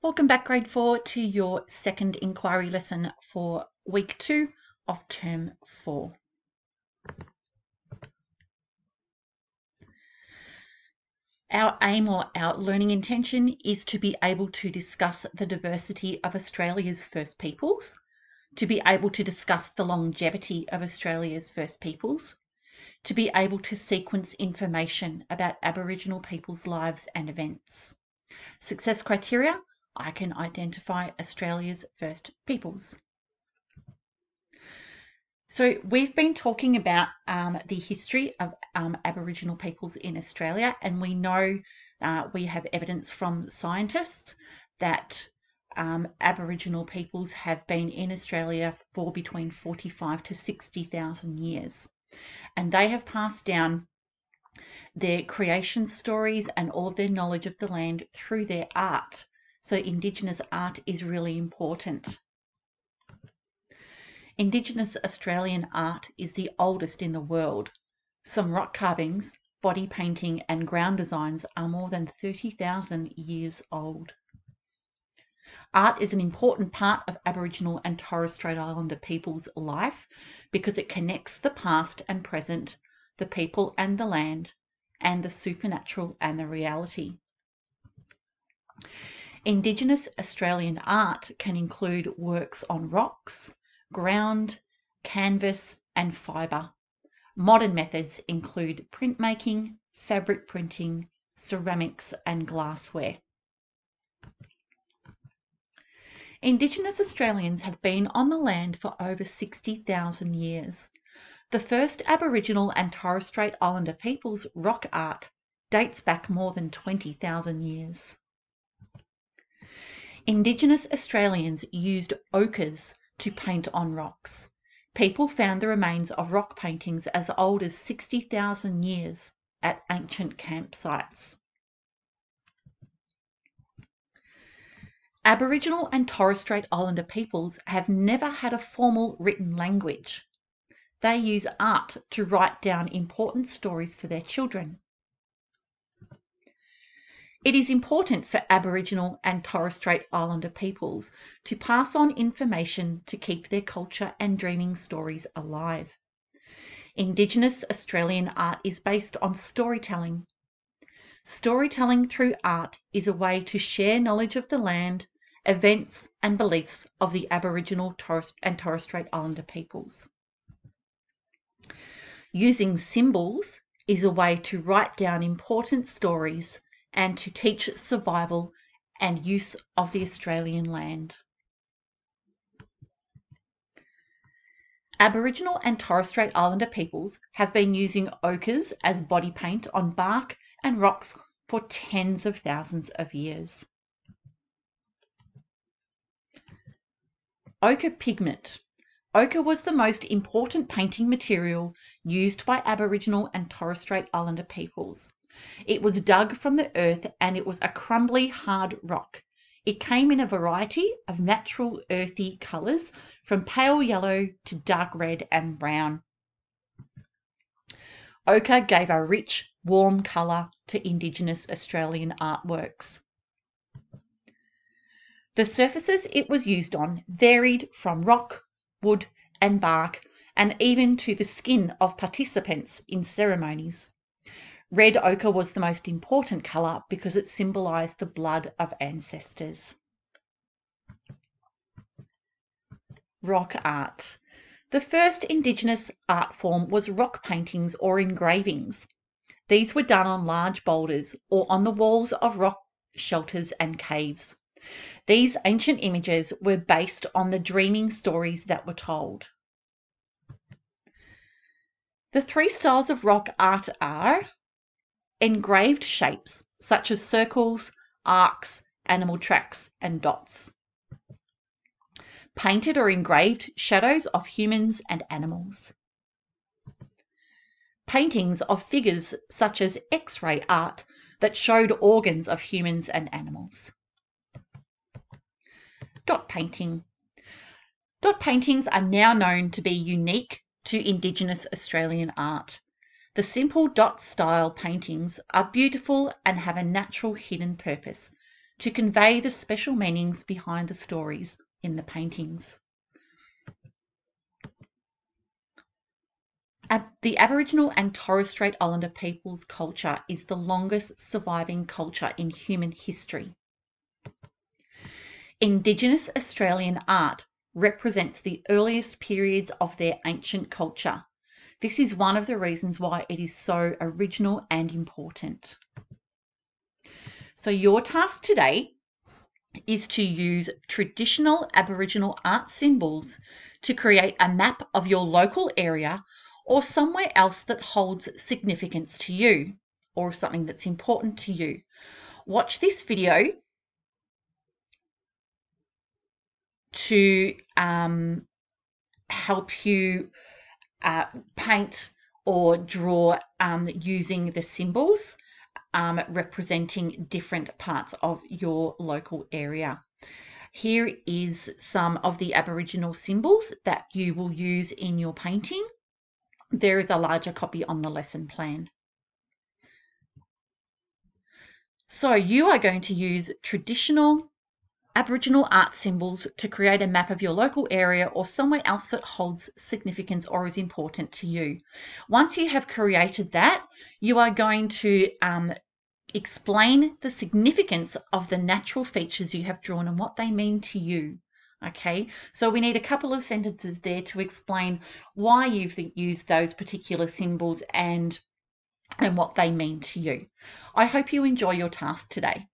Welcome back, Grade 4, to your second inquiry lesson for week 2 of term 4. Our aim or our learning intention is to be able to discuss the diversity of Australia's First Peoples, to be able to discuss the longevity of Australia's First Peoples, to be able to sequence information about Aboriginal people's lives and events. Success criteria: I can identify Australia's First Peoples. So we've been talking about the history of Aboriginal peoples in Australia, and we know we have evidence from scientists that Aboriginal peoples have been in Australia for between 45 to 60,000 years, and they have passed down their creation stories and all of their knowledge of the land through their art. So Indigenous art is really important. Indigenous Australian art is the oldest in the world. Some rock carvings, body painting and ground designs are more than 30,000 years old. Art is an important part of Aboriginal and Torres Strait Islander people's life because it connects the past and present, the people and the land, and the supernatural and the reality. Indigenous Australian art can include works on rocks, ground, canvas and fibre. Modern methods include printmaking, fabric printing, ceramics and glassware. Indigenous Australians have been on the land for over 60,000 years. The first Aboriginal and Torres Strait Islander people's rock art dates back more than 20,000 years. Indigenous Australians used ochres to paint on rocks. People found the remains of rock paintings as old as 60,000 years at ancient campsites. Aboriginal and Torres Strait Islander peoples have never had a formal written language. They use art to write down important stories for their children. It is important for Aboriginal and Torres Strait Islander peoples to pass on information to keep their culture and dreaming stories alive. Indigenous Australian art is based on storytelling. Storytelling through art is a way to share knowledge of the land, events and beliefs of the Aboriginal and Torres Strait Islander peoples. Using symbols is a way to write down important stories and to teach survival and use of the Australian land. Aboriginal and Torres Strait Islander peoples have been using ochres as body paint on bark and rocks for tens of thousands of years. Ochre pigment. Ochre was the most important painting material used by Aboriginal and Torres Strait Islander peoples. It was dug from the earth and it was a crumbly, hard rock. It came in a variety of natural earthy colours from pale yellow to dark red and brown. Ochre gave a rich, warm colour to Indigenous Australian artworks. The surfaces it was used on varied from rock, wood and bark, and even to the skin of participants in ceremonies. Red ochre was the most important colour because it symbolised the blood of ancestors. Rock art. The first Indigenous art form was rock paintings or engravings. These were done on large boulders or on the walls of rock shelters and caves. These ancient images were based on the dreaming stories that were told. The three styles of rock art are engraved shapes such as circles, arcs, animal tracks and dots. Painted or engraved shadows of humans and animals. Paintings of figures such as X-ray art that showed organs of humans and animals. Dot painting. Dot paintings are now known to be unique to Indigenous Australian art. The simple dot style paintings are beautiful and have a natural hidden purpose to convey the special meanings behind the stories in the paintings. The Aboriginal and Torres Strait Islander people's culture is the longest surviving culture in human history. Indigenous Australian art represents the earliest periods of their ancient culture. This is one of the reasons why it is so original and important. So your task today is to use traditional Aboriginal art symbols to create a map of your local area or somewhere else that holds significance to you or something that's important to you. Watch this video to help you paint or draw using the symbols representing different parts of your local area. Here is some of the Aboriginal symbols that you will use in your painting. There is a larger copy on the lesson plan. So you are going to use traditional Aboriginal art symbols to create a map of your local area or somewhere else that holds significance or is important to you. Once you have created that, you are going to explain the significance of the natural features you have drawn and what they mean to you. Okay, so we need a couple of sentences there to explain why you've used those particular symbols and what they mean to you. I hope you enjoy your task today.